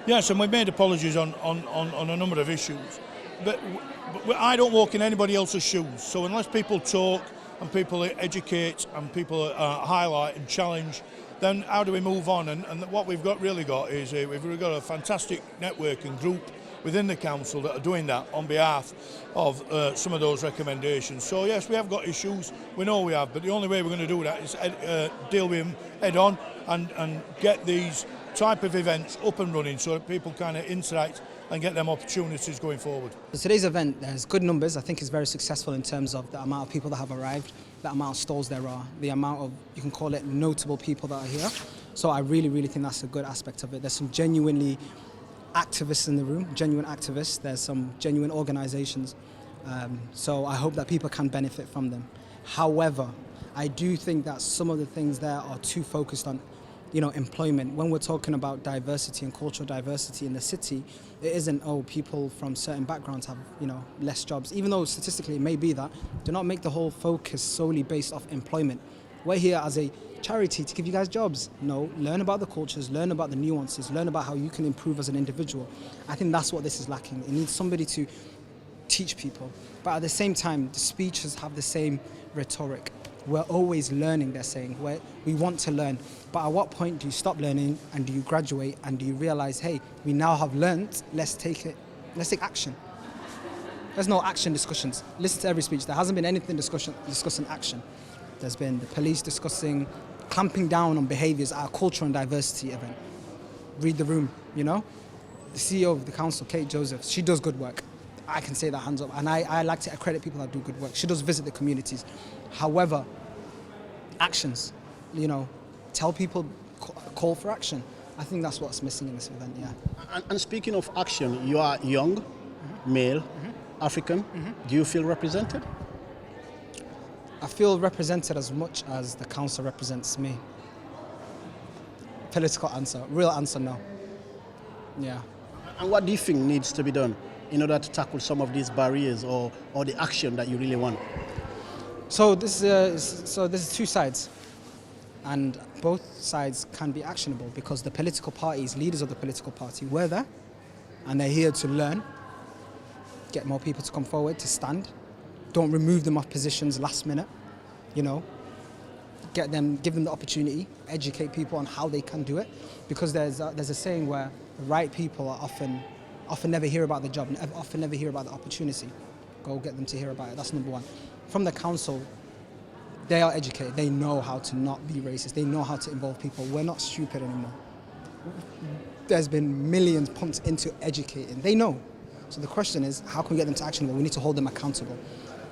Yes, and we've made apologies on a number of issues. But I don't walk in anybody else's shoes, so unless people talk and people educate and people highlight and challenge, then how do we move on? And what we've really got is we've got a fantastic network and group within the council that are doing that on behalf of some of those recommendations. So yes, we have got issues, we know we have, but the only way we're going to do that is deal with them head on and get these type of events up and running so that people kind of interact and get them opportunities going forward. Today's event has good numbers. I think it's very successful in terms of the amount of people that have arrived, the amount of stalls there are, the amount of, you can call it, notable people that are here. So I really think that's a good aspect of it. There's some genuinely activists in the room, genuine activists. There's some genuine organisations. So I hope that people can benefit from them. However, I do think that some of the things there are too focused on employment. When we're talking about diversity and cultural diversity in the city, it isn't, people from certain backgrounds have, less jobs. Even though statistically it may be that, do not make the whole focus solely based off employment. We're here as a charity to give you guys jobs. No, learn about the cultures, learn about the nuances, learn about how you can improve as an individual. I think that's what this is lacking. It needs somebody to teach people. But at the same time, the speeches have the same rhetoric. We're always learning, they're saying. We want to learn. But at what point do you stop learning and do you graduate and do you realize, hey, we now have learned, let's take action. There's no action discussions. Listen to every speech. There hasn't been anything discussing action. There's been the police discussing clamping down on behaviours at a culture and diversity event. Read the room, The CEO of the council, Kate Joseph, she does good work. I can say that hands up, and I like to accredit people that do good work. She does visit the communities. However, actions, tell people, call for action. I think that's what's missing in this event, yeah. And speaking of action, you are young, male, African. Do you feel represented? I feel represented as much as the council represents me. Political answer, real answer, no. Yeah. And what do you think needs to be done in order to tackle some of these barriers or the action that you really want? So there's two sides, and both sides can be actionable because the political parties, leaders of the political party, were there, and they're here to learn, get more people to come forward, to stand. Don't remove them off positions last minute, give them the opportunity, educate people on how they can do it, because there's a saying where the right people are often never hear about the job, often never hear about the opportunity. Go get them to hear about it. That's number one. From the council, they are educated. They know how to not be racist. They know how to involve people. We're not stupid anymore. There's been millions pumped into educating. They know. So the question is, how can we get them to action? Well, we need to hold them accountable.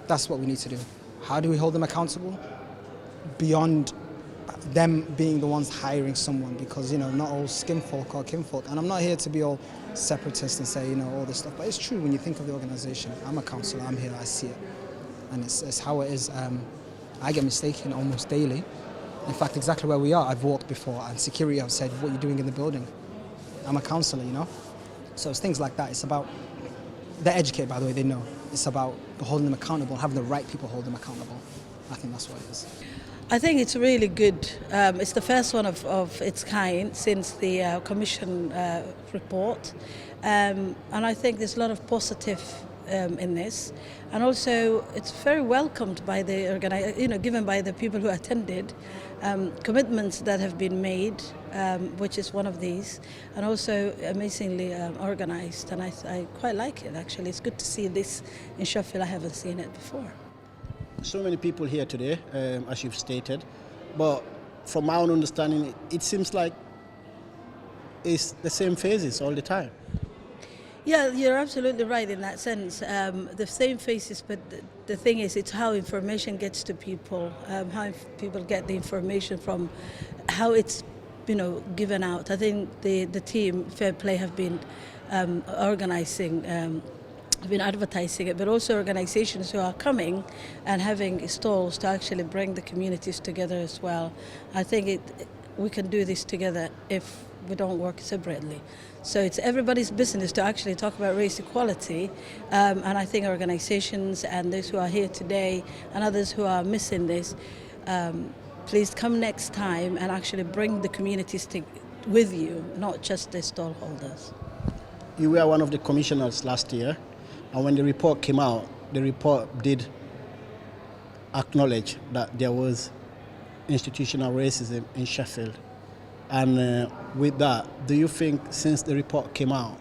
That's what we need to do. How do we hold them accountable? Beyond them being the ones hiring someone, because not all skinfolk are kinfolk. And I'm not here to be all separatist and say all this stuff, but it's true when you think of the organisation. I'm a councillor, I'm here, I see it, and it's how it is. I get mistaken almost daily. In fact, exactly where we are, I've walked before, and security have said, "What are you doing in the building?" I'm a councillor, So it's things like that. It's about, they're educated, by the way, they know. It's about holding them accountable, having the right people hold them accountable. I think that's what it is. I think it's really good. It's the first one of its kind since the Commission report, and I think there's a lot of positive in this, and also it's very welcomed by the given by the people who attended, commitments that have been made, which is one of these, and also amazingly organized, and I quite like it actually. It's good to see this in Sheffield. I haven't seen it before. So many people here today, as you've stated, but from my own understanding, it seems like it's the same phases all the time. Yeah, you're absolutely right in that sense. The same faces, but the thing is, it's how information gets to people, how people get the information from, how it's, given out. I think the team Fair Play have been organizing. Have been advertising it, but also organizations who are coming and having stalls to actually bring the communities together as well. I think we can do this together if we don't work separately. So it's everybody's business to actually talk about race equality, and I think organizations and those who are here today and others who are missing this, please come next time and actually bring the communities with you, not just the stall holders. You were one of the commissioners last year. And when the report came out, the report did acknowledge that there was institutional racism in Sheffield. And with that, do you think since the report came out,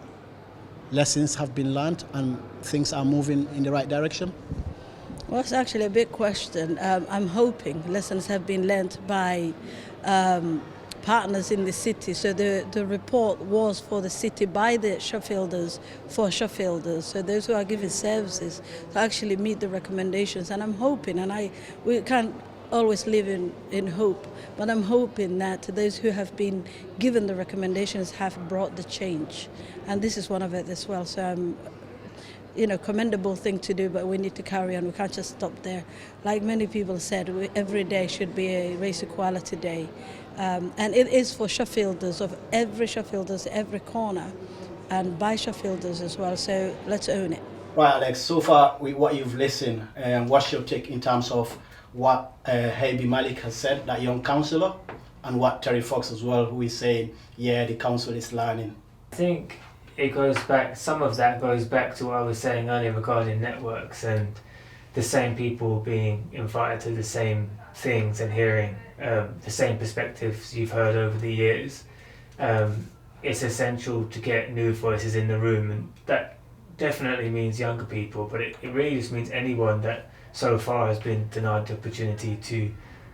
lessons have been learned and things are moving in the right direction? Well, it's actually a big question. I'm hoping lessons have been learned by partners in the city. So the report was for the city by the Sheffielders for Sheffielders. So those who are giving services to actually meet the recommendations. And I'm hoping, and we can't always live in hope, but I'm hoping that those who have been given the recommendations have brought the change. And this is one of it as well. So commendable thing to do, but we need to carry on. We can't just stop there. Like many people said, every day should be a race equality day. And it is for Sheffielders, of every Sheffielders, every corner, and by Sheffielders as well. So let's own it. Right, Alex, so far with what you've listened, what's your take in terms of what Heibi Malik has said, that young councillor, and what Terry Fox as well, who is saying, yeah, the council is learning? I think it goes back, some of that goes back to what I was saying earlier regarding networks and the same people being invited to the same things and hearing the same perspectives you've heard over the years. It's essential to get new voices in the room, and that definitely means younger people, but it really just means anyone that so far has been denied the opportunity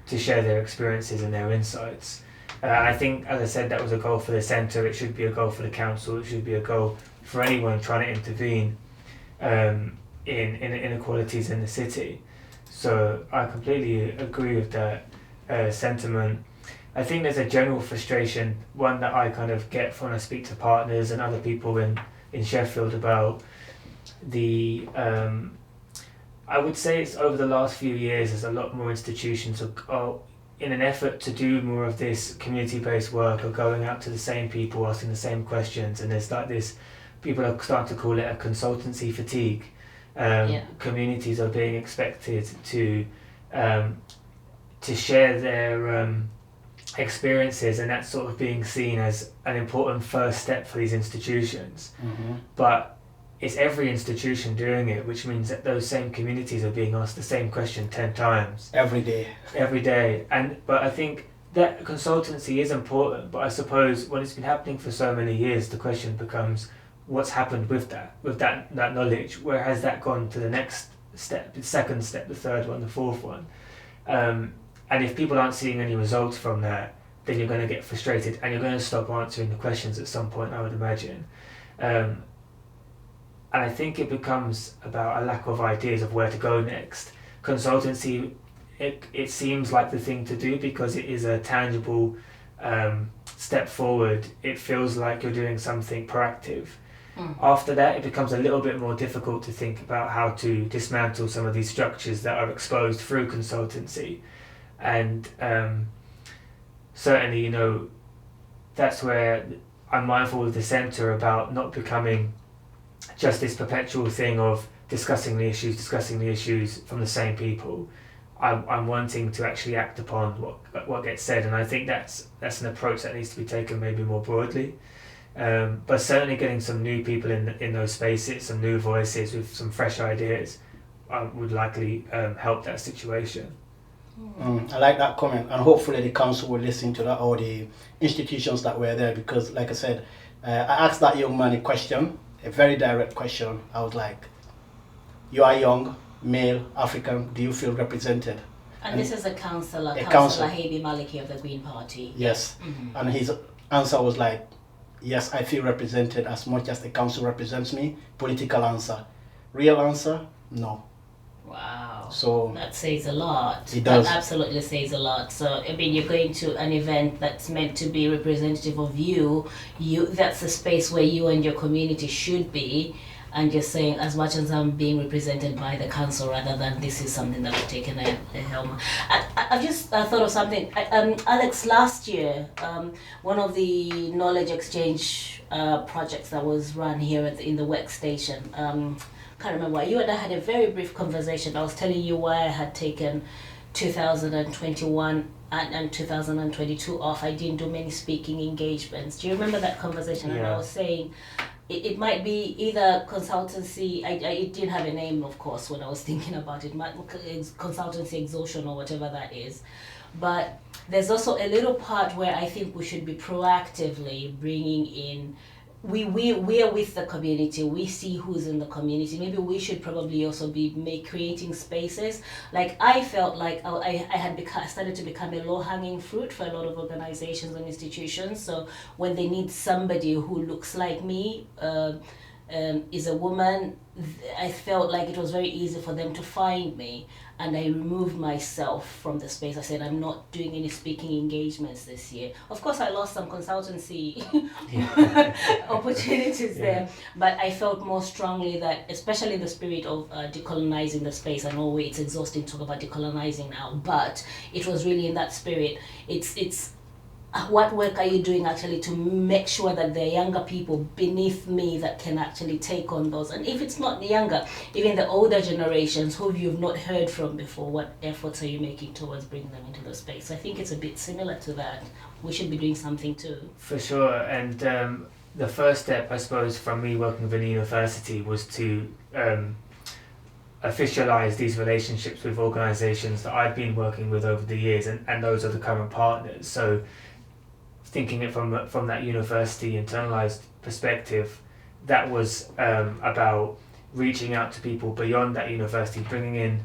to share their experiences and their insights. I think, as I said, that was a goal for the centre. It should be a goal for the council. It should be a goal for anyone trying to intervene in inequalities in the city. So I completely agree with that sentiment. I think there's a general frustration, one that I kind of get when I speak to partners and other people in Sheffield about the I would say it's over the last few years there's a lot more institutions in an effort to do more of this community-based work or going out to the same people asking the same questions, and there's like this, people are starting to call it a consultancy fatigue. Communities are being expected to share their experiences, and that's sort of being seen as an important first step for these institutions. Mm-hmm. But it's every institution doing it, which means that those same communities are being asked the same question 10 times. Every day. But I think that consultancy is important, but I suppose when it's been happening for so many years, the question becomes, what's happened with that knowledge? Where has that gone to the next step, the second step, the third one, the fourth one? And if people aren't seeing any results from that, then you're going to get frustrated and you're going to stop answering the questions at some point, I would imagine. And I think it becomes about a lack of ideas of where to go next. Consultancy, it seems like the thing to do because it is a tangible step forward. It feels like you're doing something proactive. After that, it becomes a little bit more difficult to think about how to dismantle some of these structures that are exposed through consultancy. And certainly, that's where I'm mindful of the centre about not becoming just this perpetual thing of discussing the issues from the same people. I'm wanting to actually act upon what gets said, and I think that's an approach that needs to be taken maybe more broadly. But certainly getting some new people in those spaces, some new voices with some fresh ideas, would likely help that situation. I like that comment, and hopefully the council will listen to that, or the institutions that were there, because like I said, I asked that young man a question, a very direct question. I was like, you are young, male, African, do you feel represented? And this is a councillor, councillor. Habi Maliki of the Green Party. Yes. And his answer was like, yes, I feel represented as much as the council represents me. Political answer. Real answer, no. Wow. So that says a lot. It does. That absolutely says a lot. So I mean, you're going to an event that's meant to be representative of you. That's a space where you and your community should be, and you're saying, as much as I'm being represented by the council, rather than this is something that I've taken a helm. I've just thought of something. Alex, last year, one of the knowledge exchange projects that was run here in the workstation. Can't remember why. You and I had a very brief conversation. I was telling you why I had taken 2021 and 2022 off. I didn't do many speaking engagements. Do you remember that conversation? Yeah. And I was saying it might be either consultancy. It didn't have a name, of course, when I was thinking about it. Consultancy exhaustion or whatever that is. But there's also a little part where I think we should be proactively bringing in. We are with the community. We see who's in the community. Maybe we should probably also be creating spaces. Like I felt like I had started to become a low-hanging fruit for a lot of organizations and institutions. So when they need somebody who looks like me, is a woman, I felt like it was very easy for them to find me. And I removed myself from the space. I said, I'm not doing any speaking engagements this year. Of course, I lost some consultancy opportunities there, but I felt more strongly that, especially in the spirit of decolonizing the space. I know it's exhausting to talk about decolonizing now, but it was really in that spirit. It's what work are you doing actually to make sure that there are younger people beneath me that can actually take on those? And if it's not the younger, even the older generations who you've not heard from before, what efforts are you making towards bringing them into the space? I think it's a bit similar to that. We should be doing something too. For sure. And the first step, I suppose, from me working within the university was to officialise these relationships with organisations that I've been working with over the years, and those are the current partners. So thinking it from that university internalised perspective, that was about reaching out to people beyond that university, bringing in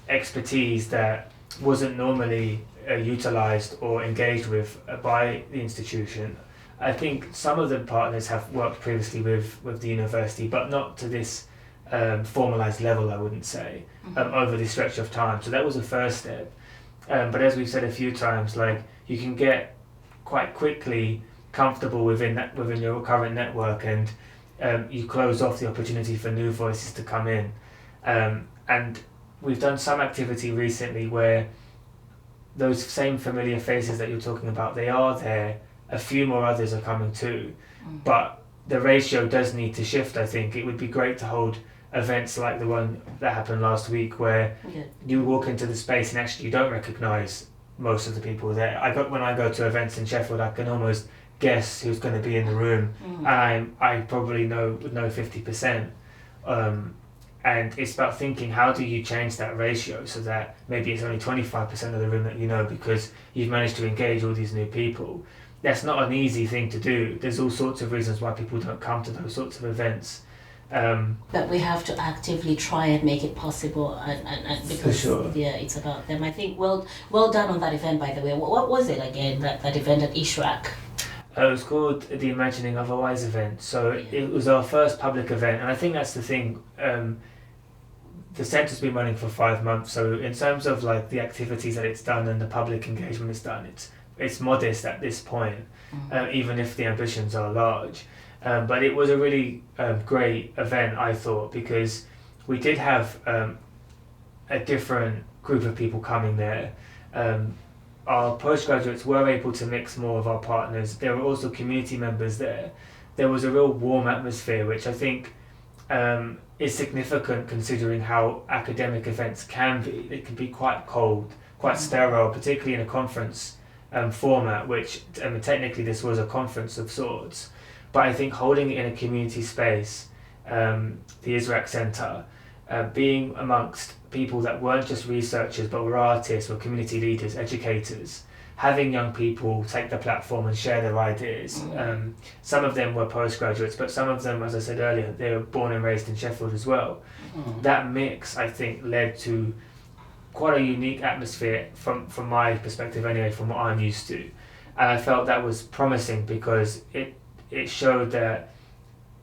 expertise that wasn't normally utilised or engaged with by the institution. I think some of the partners have worked previously with the university, but not to this formalised level, I wouldn't say, over this stretch of time. So that was the first step. But as we've said a few times, like, you can get quite quickly comfortable within your current network, and you close off the opportunity for new voices to come in. And we've done some activity recently where those same familiar faces that you're talking about, they are there. A few more others are coming too, but the ratio does need to shift. I think it would be great to hold events like the one that happened last week, where you walk into the space and actually you don't recognise most of the people there. When I go to events in Sheffield, I can almost guess who's going to be in the room, and I probably know 50%. And it's about thinking, how do you change that ratio so that maybe it's only 25% of the room that you know, because you've managed to engage all these new people. That's not an easy thing to do. There's all sorts of reasons why people don't come to those sorts of events. But we have to actively try and make it possible, and because it's about them. I think well done on that event, by the way. What was it again, that event at Ishraq? It was called the Imagining Otherwise event. So it was our first public event, and I think that's the thing. The centre's been running for 5 months, so in terms of like the activities that it's done and the public engagement it's done, it's modest at this point, even if the ambitions are large. But it was a really great event, I thought, because we did have a different group of people coming there. Our postgraduates were able to mix more of our partners. There were also community members there. There was a real warm atmosphere, which I think is significant considering how academic events can be. They can be quite cold, quite sterile, particularly in a conference format, which technically this was a conference of sorts. But I think holding it in a community space, the ISRAC Centre, being amongst people that weren't just researchers but were artists, were community leaders, educators, having young people take the platform and share their ideas. Some of them were postgraduates, but some of them, as I said earlier, they were born and raised in Sheffield as well. That mix, I think, led to quite a unique atmosphere from my perspective anyway, from what I'm used to. And I felt that was promising because it showed that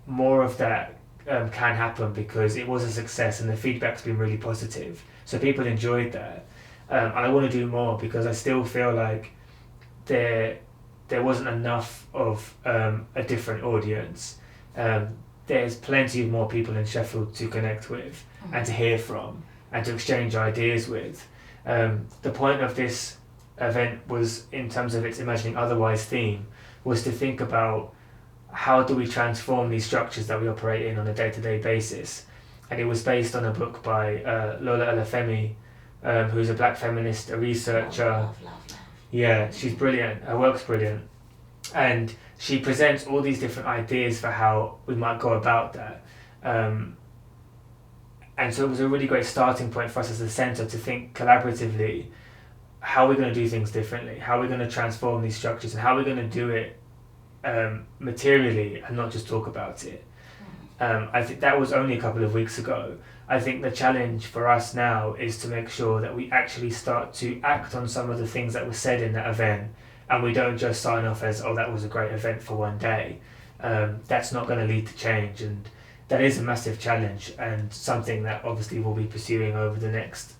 more of that can happen, because it was a success and the feedback's been really positive. So people enjoyed that. And I want to do more because I still feel like there wasn't enough of a different audience. There's plenty of more people in Sheffield to connect with and to hear from and to exchange ideas with. The point of this event was, in terms of its Imagining Otherwise theme, was to think about how do we transform these structures that we operate in on a day-to-day basis. And it was based on a book by Lola Olafemi, who's a black feminist, a researcher. Love. Yeah, she's brilliant. Her work's brilliant. And she presents all these different ideas for how we might go about that. And so it was a really great starting point for us as a centre to think collaboratively, how we're going to do things differently, how we're going to transform these structures, and how we're going to do it materially and not just talk about it. I think that was only a couple of weeks ago. I think the challenge for us now is to make sure that we actually start to act on some of the things that were said in that event, and we don't just sign off as, oh, that was a great event for one day. That's not going to lead to change, and that is a massive challenge and something that obviously we'll be pursuing over the next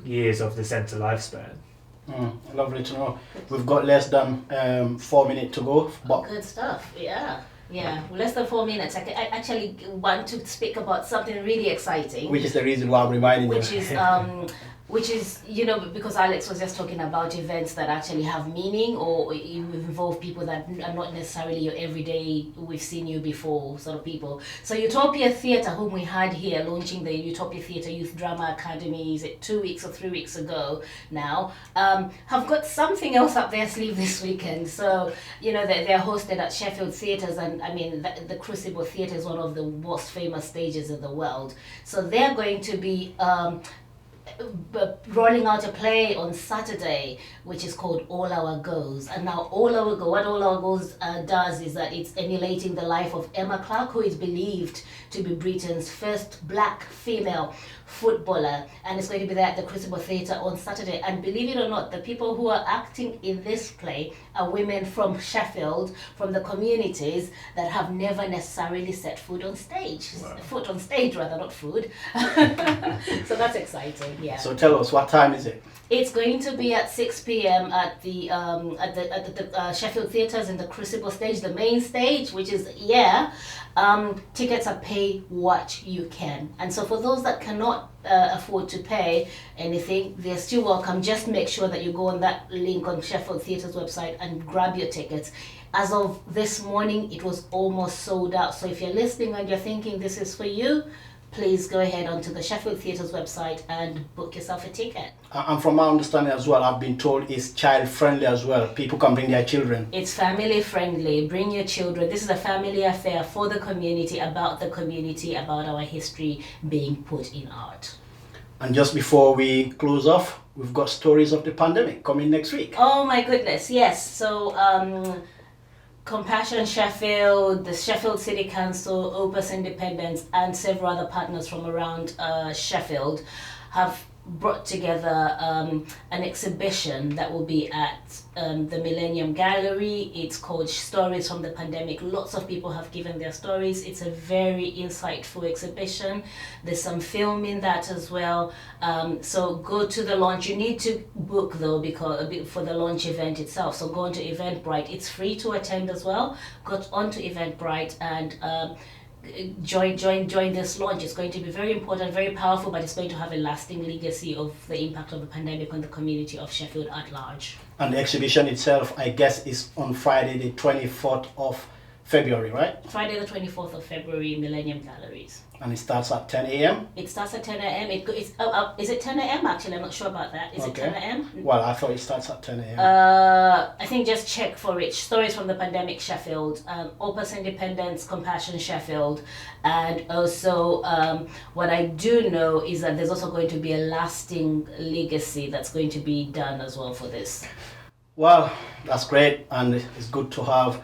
years of the centre lifespan. Lovely to know. We've got less than 4 minutes to go. But Good stuff. Yeah, less than 4 minutes. I actually want to speak about something really exciting, which is the reason why I'm reminding which you. Which is, because Alex was just talking about events that actually have meaning, or you involve people that are not necessarily your everyday, we've seen you before sort of people. So Utopia Theatre, whom we had here launching the Utopia Theatre Youth Drama Academy, is it 2 weeks or 3 weeks ago now, have got something else up their sleeve this weekend. So, they're hosted at Sheffield Theatres, and I mean, the Crucible Theatre is one of the most famous stages in the world. So they're going to be rolling out a play on Saturday, which is called All Our Goes. And now what All Our Goes does is that it's emulating the life of Emma Clark, who is believed to be Britain's first black female footballer, and it's going to be there at the Crucible Theatre on Saturday. And believe it or not, the people who are acting in this play are women from Sheffield, from the communities that have never necessarily set foot on stage. Wow. Foot on stage rather, not food. So that's exciting. Yeah. So tell us, what time is it? It's going to be at 6 p.m. at the Sheffield Theatres in the Crucible stage, the main stage, which is tickets are pay what you can. And so for those that cannot afford to pay anything, they're still welcome. Just make sure that you go on that link on Sheffield Theatres website and grab your tickets. As of this morning, it was almost sold out. So if you're listening and you're thinking this is for you, please go ahead onto the Sheffield Theatres website and book yourself a ticket. And from my understanding as well, I've been told it's child friendly as well. People can bring their children. It's family friendly. Bring your children. This is a family affair for the community, about our history being put in art. And just before we close off, we've got stories of the pandemic coming next week. Oh my goodness, yes. So Compassion Sheffield, the Sheffield City Council, Opus Independence, and several other partners from around Sheffield have brought together an exhibition that will be at the Millennium Gallery. It's called Stories from the Pandemic. Lots of people have given their stories. It's a very insightful exhibition. There's some film in that as well. So go to the launch. You need to book though, because for the launch event itself. So go onto Eventbrite. It's free to attend as well. Go onto Eventbrite and join this launch. It's going to be very important, very powerful, but it's going to have a lasting legacy of the impact of the pandemic on the community of Sheffield at large. And the exhibition itself, I guess, is on Friday the 24th of February, right? Friday the 24th of February, Millennium Galleries. And it starts at 10 a.m.? It starts at 10 a.m. Is it 10 a.m. actually? I'm not sure about that. Is it 10 a.m.? Well, I thought it starts at 10 a.m. I think just check for it. Stories from the Pandemic Sheffield, Opus Independence, Compassion Sheffield, and also what I do know is that there's also going to be a lasting legacy that's going to be done as well for this. Well, that's great, and it's good to have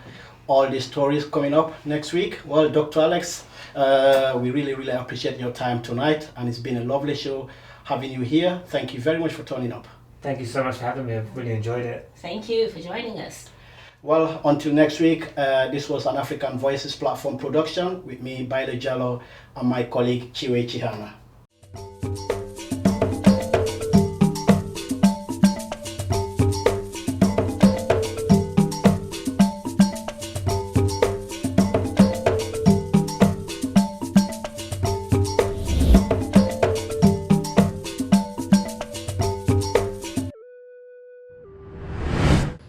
all these stories coming up next week. Well, Dr. Alex, we really appreciate your time tonight, and it's been a lovely show having you here. Thank you very much for turning up. Thank you so much for having me. I've really enjoyed it. Thank you for joining us. Well, until next week, this was an African Voices platform production with me, Baile Jallo, and my colleague Chiwe Chihana.